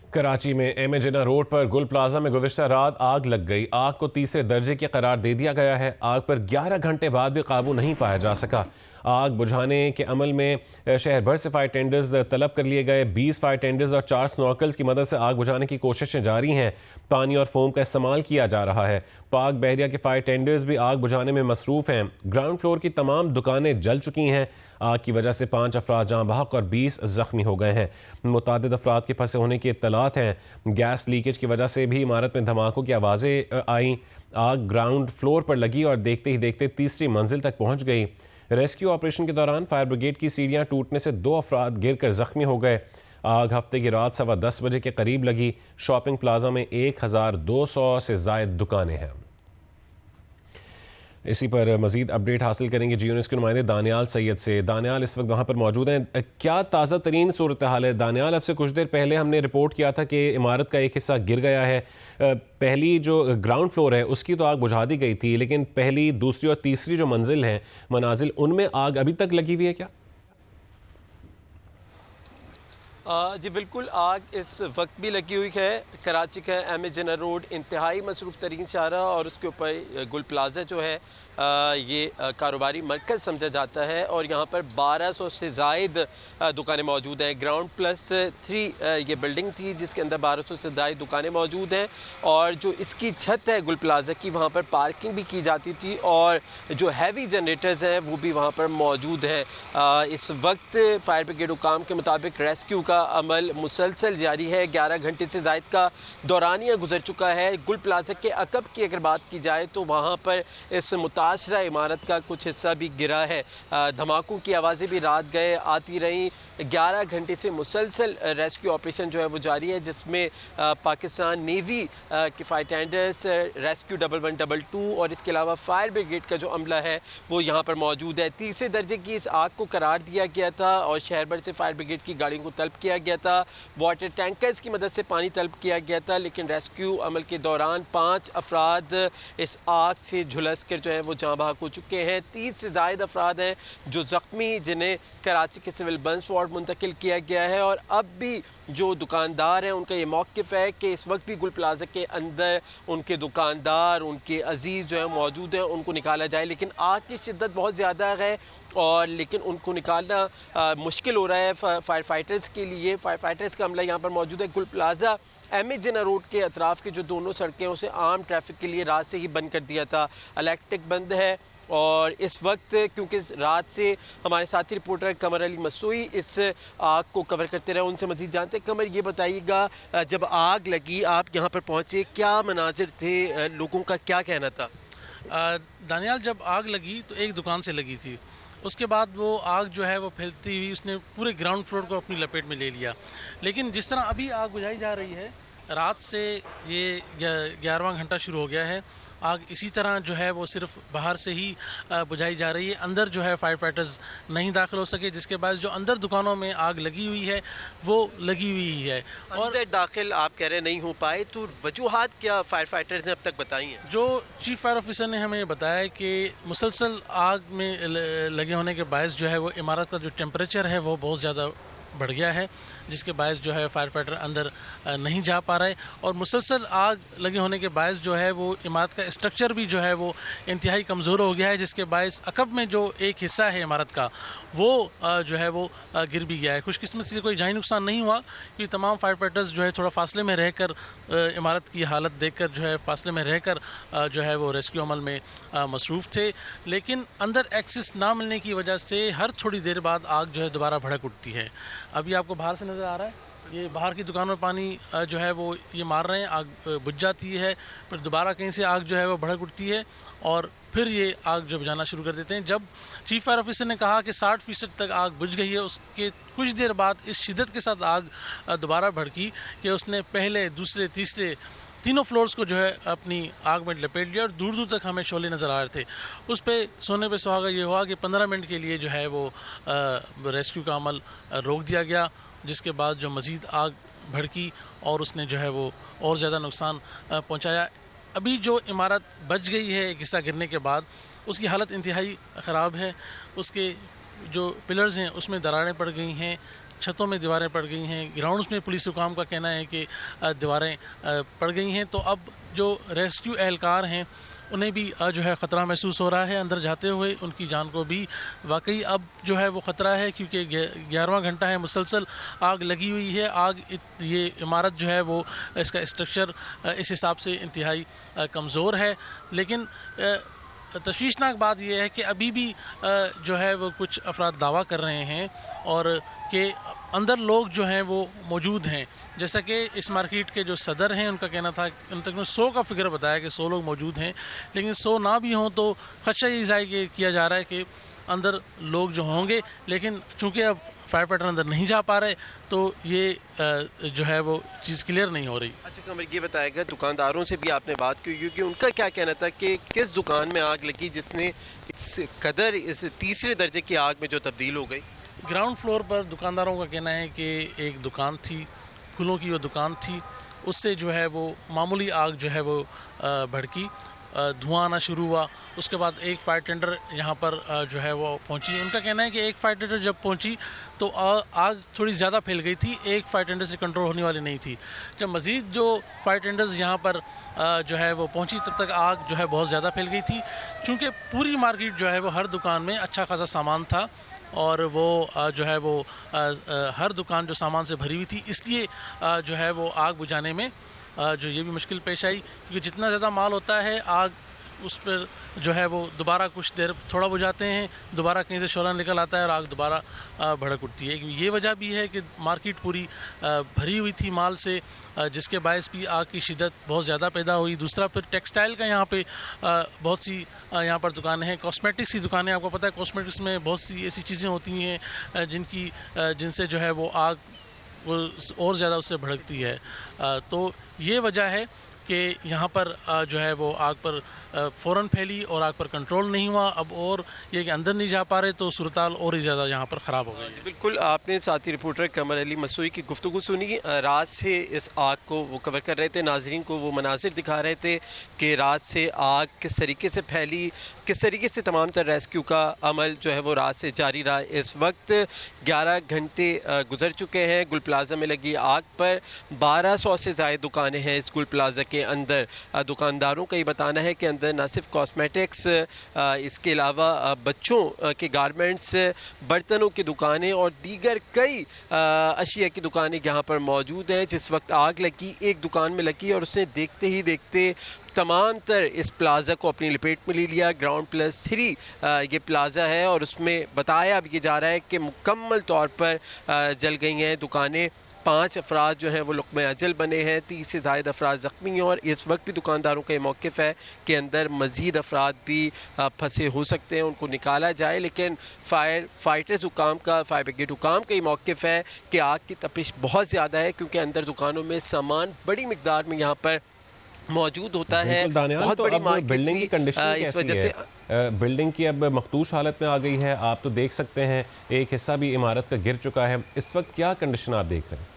कराची में एम जिना रोड पर गुल प्लाजा में गुज़िश्ता रात आग लग गई। आग को तीसरे दर्जे की करार दे दिया गया है। आग पर 11 घंटे बाद भी काबू नहीं पाया जा सका। आग बुझाने के अमल में शहर भर से फायर टेंडर्स तलब कर लिए गए। 20 फायर टेंडर्स और 4 स्नॉर्कल्स की मदद से आग बुझाने की कोशिशें जारी हैं। पानी और फोम का इस्तेमाल किया जा रहा है। पाक बहरिया के फायर टेंडर्स भी आग बुझाने में मसरूफ़ हैं। ग्राउंड फ्लोर की तमाम दुकानें जल चुकी हैं। आग की वजह से 5 अफराद जाँ बहक और 20 जख्मी हो गए हैं। मुतादिद अफराद के फंसे होने की इत्तलात हैं। गैस लीकेज की वजह से भी इमारत में धमाकों की आवाज़ें आईं। आग ग्राउंड फ्लोर पर लगी और देखते ही देखते तीसरी मंजिल तक पहुंच गई। रेस्क्यू ऑपरेशन के दौरान फायर ब्रिगेड की सीढ़ियां टूटने से 2 अफराद गिरकर जख्मी हो गए। आग हफ्ते की रात 10:15 बजे के करीब लगी। शॉपिंग प्लाजा में 1200 से ज़ायद दुकानें हैं। इसी पर मजीद अपडेट हासिल करेंगे जियो न्यूज़ के नुमाइंदे दानियाल सैयद से। दानियाल इस वक्त वहाँ पर मौजूद हैं। क्या ताज़ा तरीन सूरत हाल है दानियाल? अब से कुछ देर पहले हमने रिपोर्ट किया था कि इमारत का एक हिस्सा गिर गया है। पहली जो ग्राउंड फ्लोर है उसकी तो आग बुझा दी गई थी, लेकिन पहली, दूसरी और तीसरी जो मंजिल हैं, मनाजिल, उनमें आग अभी तक लगी हुई है क्या? जी बिल्कुल, आग इस वक्त भी लगी हुई है। कराची का एम ए जिना रोड इंतहाई मसरूफ़ तरीन शाहरा और उसके ऊपर गुल प्लाजा जो है ये कारोबारी मरकज़ समझा जाता है और यहाँ पर 1200 से ज़ायद दुकानें मौजूद हैं। ग्राउंड प्लस 3 ये बिल्डिंग थी जिसके अंदर 1200 से ज़ायद दुकानें मौजूद हैं और जो इसकी छत है गुल प्लाजा की, वहाँ पर पार्किंग भी की जाती थी और जो हैवी जनरेटर्स हैं वो भी वहाँ पर मौजूद हैं। इस वक्त फायर ब्रिगेड हुकाम के मुताबिक रेस्क्यू का अमल मुसलसल जारी है। 11 घंटे से ज़ायद का दौरानिया गुजर चुका है। गुल प्लाजा के अकब की अगर बात की जाए तो वहाँ पर इस मुतासरा इमारत का कुछ हिस्सा भी गिरा है। धमाकों की आवाज़ें भी रात गए आती रहीं। 11 घंटे से मुसलसल रेस्क्यू ऑपरेशन जो है वो जारी है, जिसमें पाकिस्तान नेवी के फायर टेंडर्स, रेस्क्यू 1112 और इसके अलावा फायर ब्रिगेड का जो अमला है वो यहाँ पर मौजूद है। तीसरे दर्जे की इस आग को करार दिया गया था और शहर भर से फायर ब्रिगेड की गाड़ियों को तलब किया गया था। वाटर टैंकर्स की मदद से पानी तलब किया गया था, लेकिन रेस्क्यू अमल के दौरान 5 अफराद इस आग से झुलस कर जो है वो जाँ बहक हो चुके हैं। 30 से ज़ायद अफराद हैं जो ज़ख्मी, जिन्हें कराची के सिविल बंस वार्ड मुंतकिल किया गया है। और अब भी जो दुकानदार हैं उनका ये मौक़िफ़ है कि इस वक्त भी गुल प्लाजा के अंदर उनके दुकानदार, उनके अजीज़ जो है मौजूद हैं, उनको निकाला जाए, लेकिन आग की शिद्दत बहुत ज़्यादा है और लेकिन उनको निकालना मुश्किल हो रहा है फायर फाइटर्स के लिए। फायर फाइटर्स का अमला यहाँ पर मौजूद है। Gul Plaza M A Jinnah road के अतराफ़ की जो दोनों सड़कें हैं उसे आम ट्रैफिक के लिए रात से ही बंद कर दिया था। इलेक्ट्रिक बंद है और इस वक्त क्योंकि रात से हमारे साथी रिपोर्टर कमर अली मसूई इस आग को कवर करते रहे, उनसे मज़ीद जानते हैं। कमर, ये बताइएगा, जब आग लगी आप यहाँ पर पहुँचे, क्या मनाजिर थे, लोगों का क्या कहना था? दानियाल, जब आग लगी तो एक दुकान से लगी थी। उसके बाद वो आग जो है वो फैलती हुई उसने पूरे ग्राउंड फ्लोर को अपनी लपेट में ले लिया। लेकिन जिस तरह अभी आग बुझाई जा रही है, रात से ये 11वां घंटा शुरू हो गया है। आग इसी तरह जो है वो सिर्फ बाहर से ही बुझाई जा रही है। अंदर जो है फायर फाइटर्स नहीं दाखिल हो सके, जिसके बाद जो अंदर दुकानों में आग लगी हुई है वो लगी हुई है और अंदर दाखिल आप कह रहे नहीं हो पाए, तो वजूहात क्या फायर फाइटर्स ने अब तक बताई हैं? जो चीफ फायर ऑफिसर ने हमें बताया कि मुसलसल आग में लगे होने के बायस जो है वो इमारत का जो टेम्परेचर है वो बहुत ज़्यादा बढ़ गया है, जिसके बायस जो है फायर फाइटर अंदर नहीं जा पा रहे और मुसलसल आग लगे होने के बायस जो है वो इमारत का स्ट्रक्चर भी जो है वो इंतहाई कमज़ोर हो गया है, जिसके बायस अकब में जो एक हिस्सा है इमारत का वो जो है वो गिर भी गया है। खुशकिस्मती से कोई जानी नुकसान नहीं हुआ क्योंकि तमाम फायर फाइटर्स जो है थोड़ा फासले में रहकर इमारत की हालत देखकर जो है फासले में रहकर जो है वो रेस्क्यू अमल में मसरूफ़ थे। लेकिन अंदर एक्सेस ना मिलने की वजह से हर थोड़ी देर बाद आग जो है दोबारा भड़क उठती है। अभी आपको बाहर से नज़र आ रहा है, ये बाहर की दुकानों में पानी जो है वो ये मार रहे हैं, आग बुझ जाती है, फिर दोबारा कहीं से आग जो है वो भड़क उठती है और फिर ये आग जो बुझाना शुरू कर देते हैं। जब चीफ फायर ऑफिसर ने कहा कि 60% तक आग बुझ गई है, उसके कुछ देर बाद इस शिद्दत के साथ आग दोबारा भड़की कि उसने पहले, दूसरे, तीसरे, तीनों फ्लोर्स को जो है अपनी आग में लपेट लिया और दूर दूर तक हमें शोले नज़र आ रहे थे। उस पर सोने पे सुहागा ये हुआ कि 15 मिनट के लिए जो है वो रेस्क्यू का अमल रोक दिया गया, जिसके बाद जो मज़ीद आग भड़की और उसने जो है वो और ज़्यादा नुकसान पहुँचाया। अभी जो इमारत बच गई है एक हिस्सा गिरने के बाद, उसकी हालत इंतहाई ख़राब है। उसके जो पिलर्स हैं उसमें दरारें पड़ गई हैं, छतों में दीवारें पड़ गई हैं, ग्राउंड्स में पुलिस हुकाम का कहना है कि दीवारें पड़ गई हैं। तो अब जो रेस्क्यू एहलकार हैं उन्हें भी जो है ख़तरा महसूस हो रहा है अंदर जाते हुए, उनकी जान को भी वाकई अब जो है वो ख़तरा है, क्योंकि 11वां घंटा है मुसलसल आग लगी हुई है। ये इमारत जो है वो इसका स्ट्रक्चर इस हिसाब से इंतहाई कमज़ोर है। लेकिन तशवीशनाक बात यह है कि अभी भी जो है वो कुछ अफराद दावा कर रहे हैं और कि अंदर लोग जो हैं वो मौजूद हैं। जैसा कि इस मार्केट के जो सदर हैं उनका कहना था, उन तक 100 का फिगर बताया कि 100 लोग मौजूद हैं, लेकिन 100 ना भी हों तो खदशा ये ज़ाहिर किया जा रहा है कि अंदर लोग जो होंगे, लेकिन चूँकि अब फायर फाइटर अंदर नहीं जा पा रहे तो ये जो है वो चीज़ क्लियर नहीं हो रही। अच्छा कमर, ये बताएगा दुकानदारों से भी आपने बात की, क्योंकि उनका क्या कहना था कि किस दुकान में आग लगी जिसने इस तीसरे दर्जे की आग में जो तब्दील हो गई? ग्राउंड फ्लोर पर दुकानदारों का कहना है कि एक दुकान थी, फूलों की वो दुकान थी, उससे जो है वो मामूली आग जो है वो भड़की, धुआं आना शुरू हुआ। उसके बाद एक फायर टेंडर यहाँ पर जो है वो पहुँची। उनका कहना है कि एक फायर टेंडर जब पहुँची तो आग थोड़ी ज़्यादा फैल गई थी, एक फायर टेंडर से कंट्रोल होने वाली नहीं थी। जब मज़ीद जो फायर टेंडर्स यहाँ पर जो है वो पहुँची तब तक आग जो है बहुत ज़्यादा फैल गई थी। चूँकि पूरी मार्केट जो है वो हर दुकान में अच्छा खासा सामान था और वो जो है वो हर दुकान जो सामान से भरी हुई थी, इसलिए जो है वो आग बुझाने में जो ये भी मुश्किल पेश आई, क्योंकि जितना ज़्यादा माल होता है आग उस पर जो है वो दोबारा कुछ देर थोड़ा बुझाते हैं, दोबारा कहीं से शोला निकल आता है और आग दोबारा भड़क उठती है। ये वजह भी है कि मार्केट पूरी भरी हुई थी माल से, जिसके बायस भी आग की शिद्दत बहुत ज़्यादा पैदा हुई। दूसरा फिर टेक्सटाइल का यहाँ पे बहुत सी यहाँ पर दुकानें हैं, कॉस्मेटिक्स की दुकानें, आपको पता है कॉस्मेटिक्स में बहुत सी ऐसी चीज़ें होती हैं जिनसे जो है वो आग वो और ज़्यादा उससे भड़कती है। तो ये वजह है कि यहाँ पर जो है वो आग पर फ़ौरन फैली और आग पर कंट्रोल नहीं हुआ। अब और ये कि अंदर नहीं जा पा रहे तो सूरत-हाल और ही ज़्यादा यहाँ पर ख़राब हो गई। बिल्कुल, आपने साथी रिपोर्टर कमर अली मसूई की गुफ्तगू सुनी। रात से इस आग को वो कवर कर रहे थे, नाजरीन को वो मनाजिर दिखा रहे थे कि रात से आग किस तरीके से फैली, किस तरीके से तमाम तर रेस्क्यू का अमल जो है वो रात से जारी रहा। इस वक्त 11 घंटे गुजर चुके हैं। गुल प्लाजा में लगी आग पर 1200 से ज़ायद दुकानें हैं इस गुल प्लाजा के अंदर। दुकानदारों का ये बताना है कि अंदर न सिर्फ कॉस्मेटिक्स, इसके अलावा बच्चों के गारमेंट्स, बर्तनों की दुकानें और दीगर कई अशिया की दुकानें यहाँ पर मौजूद हैं। जिस वक्त आग लगी एक दुकान में लगी और उसने देखते ही देखते तमाम तर इस प्लाज़ा को अपनी लपेट में ले लिया। ग्राउंड +3 ये प्लाज़ा है और उसमें बताया अब ये जा रहा है कि मुकम्मल तौर पर जल गई हैं दुकानें। 5 अफराद जो हैं वो लुक़्मे अजल बने हैं, 30 से ज़ायद अफराद ज़ख्मी हैं और इस वक्त भी दुकानदारों का ये मौक़िफ़ है कि अंदर मज़ीद अफराद भी फंसे हो सकते हैं, उनको निकाला जाए। लेकिन फायर ब्रिगेड हुकाम का ये मौक़िफ़ है कि आग की तपिश बहुत ज़्यादा है, क्योंकि अंदर दुकानों में सामान बड़ी मिकदार में यहाँ पर मौजूद होता है। बहुत बड़ी बिल्डिंग की कंडीशन कैसी है? बिल्डिंग की अब मखदूश हालत में आ गई है, आप तो देख सकते हैं एक हिस्सा भी इमारत का गिर चुका है। इस वक्त क्या कंडीशन आप देख रहे हैं?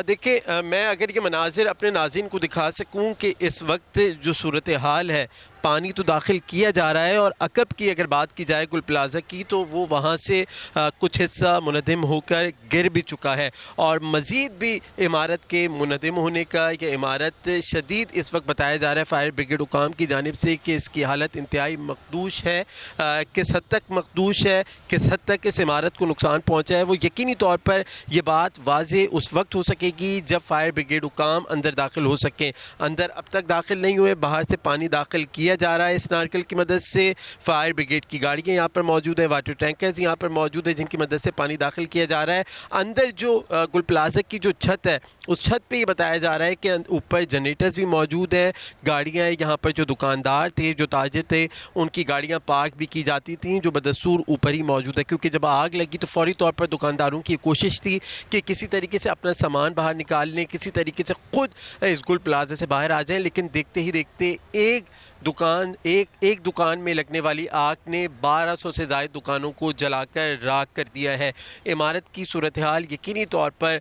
देखिए, मैं अगर ये मनाजिर अपने नाज़रीन को दिखा सकूं कि इस वक्त जो सूरत हाल है, पानी तो दाखिल किया जा रहा है और अकब की अगर बात की जाए गुल प्लाजा की तो वो वहाँ से कुछ हिस्सा मुनहदिम होकर गिर भी चुका है और मज़ीद भी इमारत के मुनहदिम होने का या इमारत शदीद इस वक्त बताया जा रहा है फायर ब्रिगेड हुकाम की जानिब से कि इसकी हालत इंतहाई मखदूश है। किस हद तक मखदूश है, किस हद तक इस इमारत को नुकसान पहुँचा है, वो यकीनी तौर पर यह बात वाज़े उस वक्त हो सकेगी जब फायर ब्रिगेड हुकाम अंदर दाखिल हो सकें। अंदर अब तक दाखिल नहीं हुए, बाहर से पानी दाखिल किया जा रहा है इस नारकल की मदद से। फायर ब्रिगेड की गाड़ियां यहाँ पर मौजूद है, वाटर टैंकर्स यहाँ पर मौजूद है जिनकी मदद से पानी दाखिल किया जा रहा है। अंदर जो गुल प्लाजा की जो छत है उस छत पे ये बताया जा रहा है कि ऊपर जनरेटर्स भी मौजूद है, गाड़ियाँ यहाँ पर जो दुकानदार थे, जो ताजिर थे, उनकी गाड़ियाँ पार्क भी की जाती थी जो बदसूर ऊपर ही मौजूद है। क्योंकि जब आग लगी तो फौरी तौर पर दुकानदारों की कोशिश थी कि किसी तरीके से अपना सामान बाहर निकाल लें, किसी तरीके से खुद इस गुल प्लाजा से बाहर आ जाएं, लेकिन देखते ही देखते एक दुकान में लगने वाली आग ने 1200 से ज़ायद दुकानों को जलाकर राख कर दिया है। इमारत की सूरत हाल यकीनी तौर पर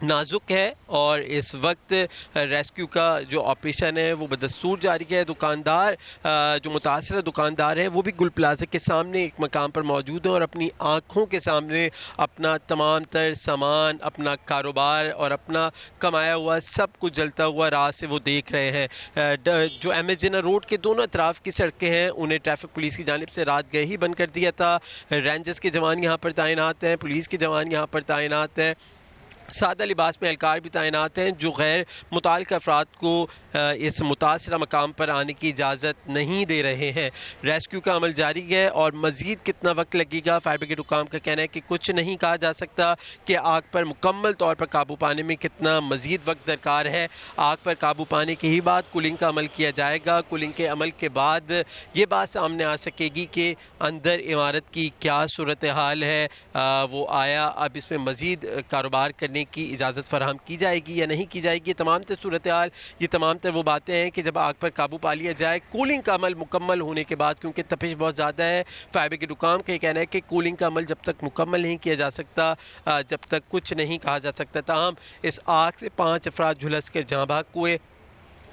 नाजुक है और इस वक्त रेस्क्यू का जो ऑपरेशन है वो बदस्तूर जारी है। दुकानदार जो मुतासर दुकानदार हैं वो भी गुल प्लाजा के सामने एक मकाम पर मौजूद हैं और अपनी आँखों के सामने अपना तमाम तर सामान, अपना कारोबार और अपना कमाया हुआ सब कुछ जलता हुआ राह से वो देख रहे हैं। जो एमएस जिन्ना रोड के दोनों अतराफ़ की सड़कें हैं उन्हें ट्रैफिक पुलिस की जानिब से रात गए ही बंद कर दिया था। रेंजर्स के जवान यहाँ पर तैनात हैं, पुलिस के जवान यहाँ पर तैनात हैं, सादा लिबास में एहलकार भी तैनात हैं जो गैर मुताल्लिक़ अफराद को इस मुतासरा मकाम पर आने की इजाज़त नहीं दे रहे हैं। रेस्क्यू का अमल जारी है और मज़ीद कितना वक्त लगेगा, फायर ब्रिगेड हुकाम का कहना है कि कुछ नहीं कहा जा सकता कि आग पर मुकम्मल तौर पर काबू पाने में कितना मज़ीद वक्त दरकार है। आग पर काबू पाने के ही बाद कूलिंग का अमल किया जाएगा। कूलिंग के अमल के बाद ये बात सामने आ सकेगी कि अंदर इमारत की क्या सूरत हाल है, वो आया अब इसमें मज़ीद कारोबार करने की इजाज़त फराहम की जाएगी या नहीं की जाएगी। ये तमाम तर सूरत हाल, ये तमाम तर वो बातें हैं कि जब आग पर काबू पा लिया जाए, कूलिंग का अमल मुकम्मल होने के बाद, क्योंकि तपिश बहुत ज़्यादा है, फायर ब्रिगेड हुकाम का कहना है कि कूलिंग का अमल जब तक मुकम्मल नहीं किया जा सकता, जब तक कुछ नहीं कहा जा सकता। ताहम इस आग से 5 अफराद झुलस कर जहाँ भाग हुए,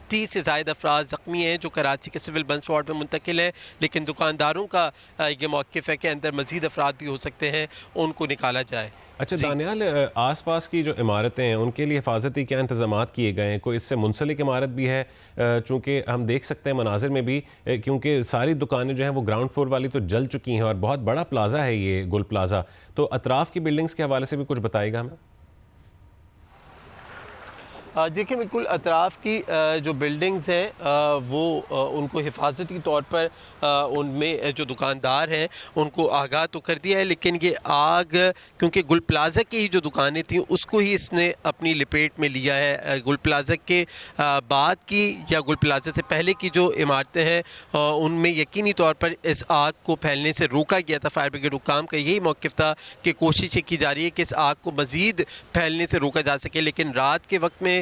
30 से ज़ायद अफराद ज़ख्मी हैं जो कराची के सिविल बंस वार्ड में मुंतकिल हैं, लेकिन दुकानदारों का ये मौक़िफ़ है कि अंदर मज़ीद अफराद भी हो सकते हैं, उनको निकाला जाए। अच्छा दानियाल, आसपास की जो इमारतें हैं उनके लिए हिफाजती क्या इंतज़ामात किए गए हैं? कोई इससे मुंसलिक इमारत भी है? चूँकि हम देख सकते हैं मनाजिर में भी, क्योंकि सारी दुकानें जो हैं वो ग्राउंड फ्लोर वाली तो जल चुकी हैं और बहुत बड़ा प्लाज़ा है ये गुल प्लाज़ा, तो अतराफ़ की बिल्डिंग्स के हवाले से भी कुछ बताइएगा हमें। देखिए, बिल्कुल अतराफ़ की जो बिल्डिंग्स हैं वो उनको हिफाजती तौर पर उनमें जो दुकानदार हैं उनको आगाह तो कर दिया है, लेकिन ये आग क्योंकि गुल प्लाज़ा की ही जो दुकानें थीं उसको ही इसने अपनी लपेट में लिया है। गुल प्लाज़ा के बाद की या गुल प्लाज़ा से पहले की जो इमारतें हैं उनमें यकीनी तौर पर इस आग को फैलने से रोका गया था। फायर ब्रिगेड हुकाम का यही मौक़िफ़ था कि कोशिशें की जा रही है कि इस आग को मज़ीद फैलने से रोका जा सके, लेकिन रात के वक्त में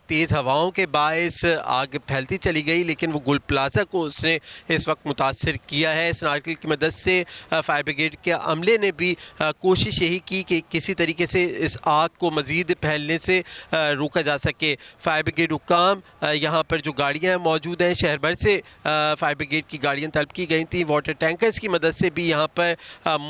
तेज़ हवाओं के बायस आग फैलती चली गई, लेकिन वो गुल प्लाज़ा को उसने इस वक्त मुतासर किया है। स्नार्कल की मदद से फायर ब्रिगेड के अमले ने भी कोशिश यही की कि किसी तरीके से इस आग को मज़ीद फैलने से रोका जा सके। फायर ब्रिगेड हुकाम यहाँ पर जो गाड़ियाँ मौजूद हैं, शहर भर से फायर ब्रिगेड की गाड़ियाँ तलब की गई थी, वाटर टैंकर्स की मदद से भी यहाँ पर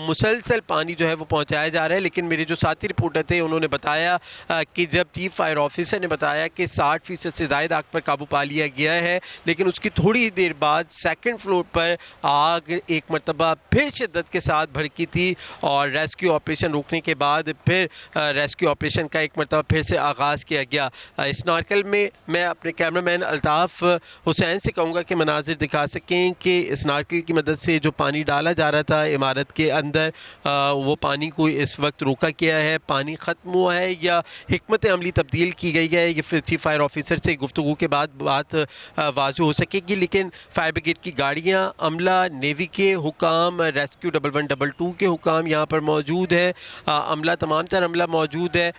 मुसलसल पानी जो है वो पहुँचाया जा रहा है। लेकिन मेरे जो साथी रिपोर्टर थे उन्होंने बताया कि जब चीफ फायर ऑफिसर ने बताया कि 60% से ज़्यादा आग पर काबू पा लिया गया है, लेकिन उसकी थोड़ी देर बाद सेकंड फ्लोर पर आग एक मरतबा फिर शिद्दत के साथ भड़की थी और रेस्क्यू ऑपरेशन रोकने के बाद फिर रेस्क्यू ऑपरेशन का एक मरतबा फिर से आगाज़ किया गया। इस नार्कल में मैं अपने कैमरामैन अल्ताफ़ हुसैन से कहूँगा कि मनाजिर दिखा सकें कि इस नार्कल की मदद से जो पानी डाला जा रहा था इमारत के अंदर, वो पानी को इस वक्त रोका गया है। पानी ख़त्म हुआ है या हिकमत अमली तब्दील की गई है, ये फिर चीफ फायर ऑफिसर से गुफ्तगू के बाद बात वाज़ेह हो सकेगी। लेकिन फायर ब्रिगेड की गाड़ियाँ, अमला, नेवी के हुकाम, रेस्क्यू 1112 के हुकाम यहाँ पर मौजूद है। अमला, तमाम तर अमला मौजूद है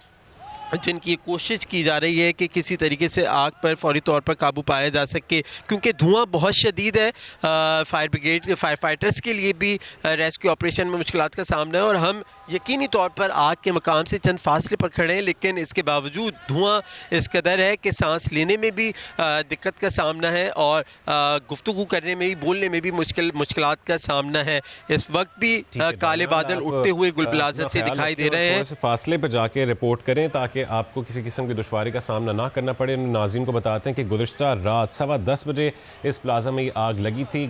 जिनकी कोशिश की जा रही है कि किसी तरीके से आग पर फौरी तौर पर काबू पाया जा सके, क्योंकि धुआं बहुत शदीद है। फायर ब्रिगेड फायर फाइटर्स के लिए भी रेस्क्यू ऑपरेशन में मुश्किलात का सामना है और हम यकीनी तौर पर आग के मकाम से चंद फासले पर खड़े हैं, लेकिन इसके बावजूद धुआं इस कदर है कि सांस लेने में भी दिक्कत का सामना है और गुफ्तगू करने में भी, बोलने में भी मुश्किलात का सामना है। इस वक्त भी काले बादल उठते हुए गुल प्लाज़ा से दिखाई दे रहे हैं। फासले पर जाके रिपोर्ट करें ताकि आपको किसी किस्म की दुश्वारी का सामना ना करना पड़े। नाज़रीन को बताते हैं कि गुज़िश्ता रात 10:15 बजे इस प्लाजा में आग लगी थी।